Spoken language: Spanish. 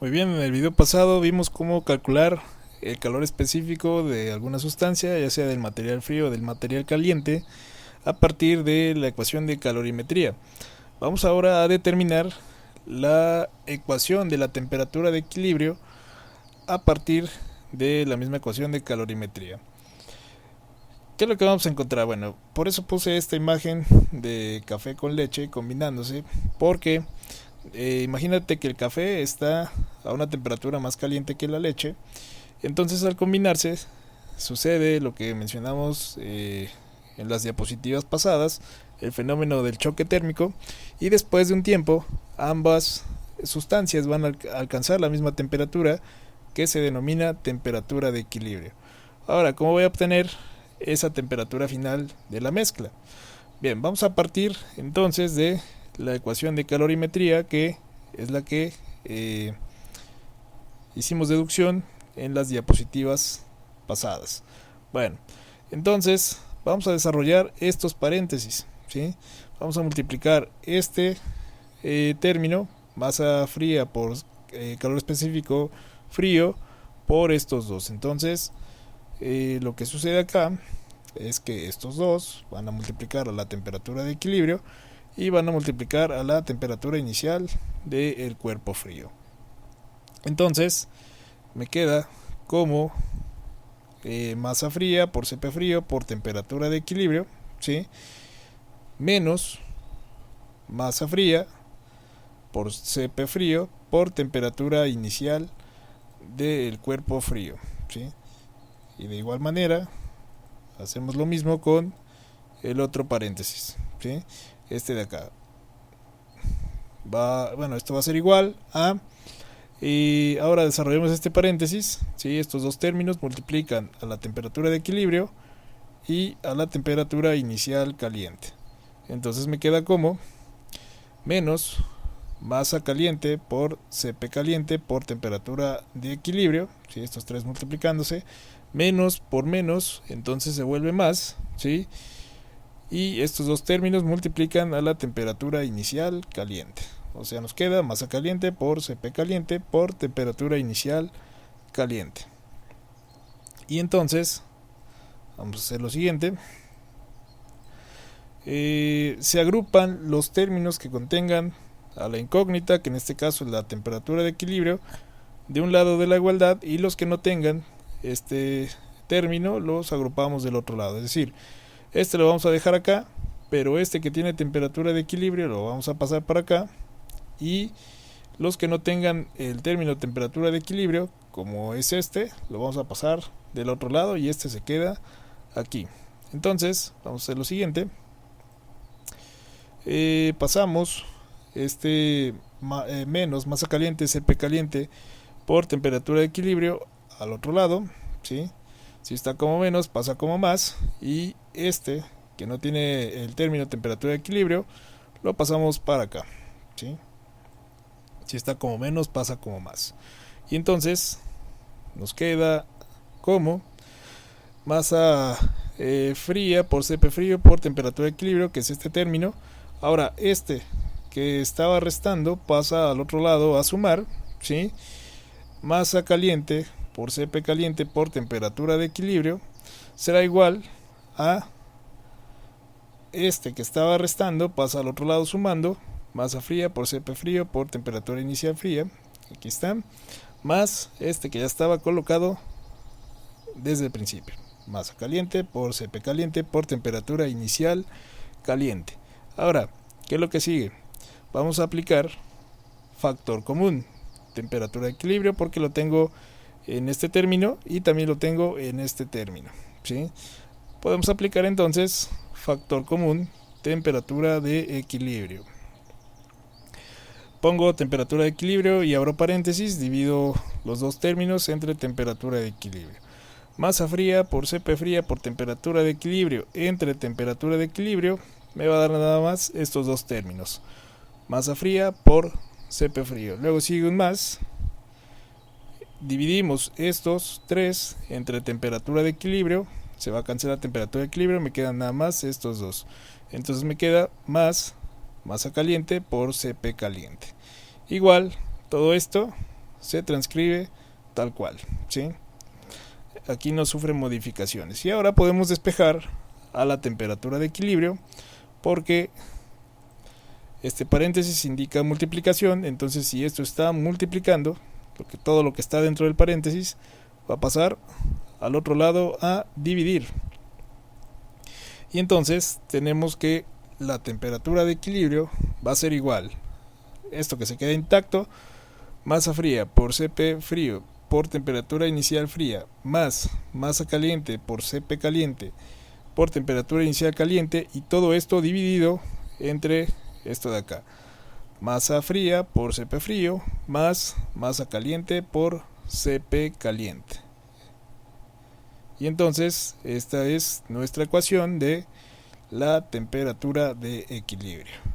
Muy bien, en el video pasado vimos cómo calcular el calor específico de alguna sustancia, ya sea del material frío o del material caliente, a partir de la ecuación de calorimetría. Vamos ahora a determinar la ecuación de la temperatura de equilibrio a partir de la misma ecuación de calorimetría. ¿Qué es lo que vamos a encontrar? Bueno, por eso puse esta imagen de café con leche combinándose, porque imagínate que el café está a una temperatura más caliente que la leche. Entonces al combinarse sucede lo que mencionamos en las diapositivas pasadas, el fenómeno del choque térmico, y después de un tiempo ambas sustancias van a alcanzar la misma temperatura, que se denomina temperatura de equilibrio. Ahora, ¿cómo voy a obtener esa temperatura final de la mezcla? Bien, vamos a partir entonces de la ecuación de calorimetría, que es la que hicimos deducción en las diapositivas pasadas. Bueno, entonces vamos a desarrollar estos paréntesis, ¿sí? Vamos a multiplicar este término, masa fría por calor específico frío, por estos dos. Entonces lo que sucede acá es que estos dos van a multiplicar a la temperatura de equilibrio y van a multiplicar a la temperatura inicial del cuerpo frío. Entonces me queda como masa fría por Cp frío por temperatura de equilibrio, ¿sí? Menos masa fría por Cp frío por temperatura inicial del cuerpo frío, ¿sí? Y de igual manera hacemos lo mismo con el otro paréntesis, ¿sí? Este de acá esto va a ser igual a, y ahora desarrollemos este paréntesis, ¿sí? Estos dos términos multiplican a la temperatura de equilibrio y a la temperatura inicial caliente. Entonces me queda como menos masa caliente por Cp caliente por temperatura de equilibrio, ¿sí? Estos tres multiplicándose, menos por menos, entonces se vuelve más, ¿sí? Y estos dos términos multiplican a la temperatura inicial caliente. O sea, nos queda masa caliente por Cp caliente por temperatura inicial caliente. Y entonces vamos a hacer lo siguiente. Se agrupan los términos que contengan a la incógnita, que en este caso es la temperatura de equilibrio, de un lado de la igualdad, y los que no tengan este término los agrupamos del otro lado. Es decir, este lo vamos a dejar acá, pero este que tiene temperatura de equilibrio lo vamos a pasar para acá, y los que no tengan el término temperatura de equilibrio, como es este, lo vamos a pasar del otro lado y este se queda aquí. Entonces vamos a hacer lo siguiente. Pasamos menos masa caliente Cp caliente por temperatura de equilibrio al otro lado, ¿sí? Si está como menos, pasa como más, y este que no tiene el término temperatura de equilibrio lo pasamos para acá, ¿sí? Si está como menos, pasa como más, y entonces nos queda como masa fría por Cp frío por temperatura de equilibrio, que es este término. Ahora este que estaba restando pasa al otro lado a sumar, ¿sí? Masa caliente por Cp caliente por temperatura de equilibrio será igual a este que estaba restando, pasa al otro lado sumando, masa fría por Cp frío por temperatura inicial fría, aquí está, más este que ya estaba colocado desde el principio, masa caliente por Cp caliente por temperatura inicial caliente. Ahora, ¿qué es lo que sigue? Vamos a aplicar factor común, temperatura de equilibrio, porque lo tengo en este término y también lo tengo en este término, ¿sí? Podemos aplicar entonces factor común, temperatura de equilibrio. Pongo temperatura de equilibrio y abro paréntesis, divido los dos términos entre temperatura de equilibrio. Masa fría por Cp fría por temperatura de equilibrio entre temperatura de equilibrio me va a dar nada más estos dos términos. Masa fría por Cp frío. Luego sigue un más. Dividimos estos tres entre temperatura de equilibrio. Se va a cancelar temperatura de equilibrio. Me quedan nada más estos dos. Entonces me queda más masa caliente por Cp caliente. Igual, todo esto se transcribe tal cual, ¿sí? Aquí no sufre modificaciones. Y ahora podemos despejar a la temperatura de equilibrio, porque este paréntesis indica multiplicación. Entonces, si esto está multiplicando, porque todo lo que está dentro del paréntesis va a pasar al otro lado a dividir. Y entonces tenemos que la temperatura de equilibrio va a ser igual, esto que se queda intacto, masa fría por Cp frío por temperatura inicial fría, más masa caliente por Cp caliente por temperatura inicial caliente, y todo esto dividido entre esto de acá, masa fría por Cp frío más masa caliente por Cp caliente. Y entonces esta es nuestra ecuación de la temperatura de equilibrio.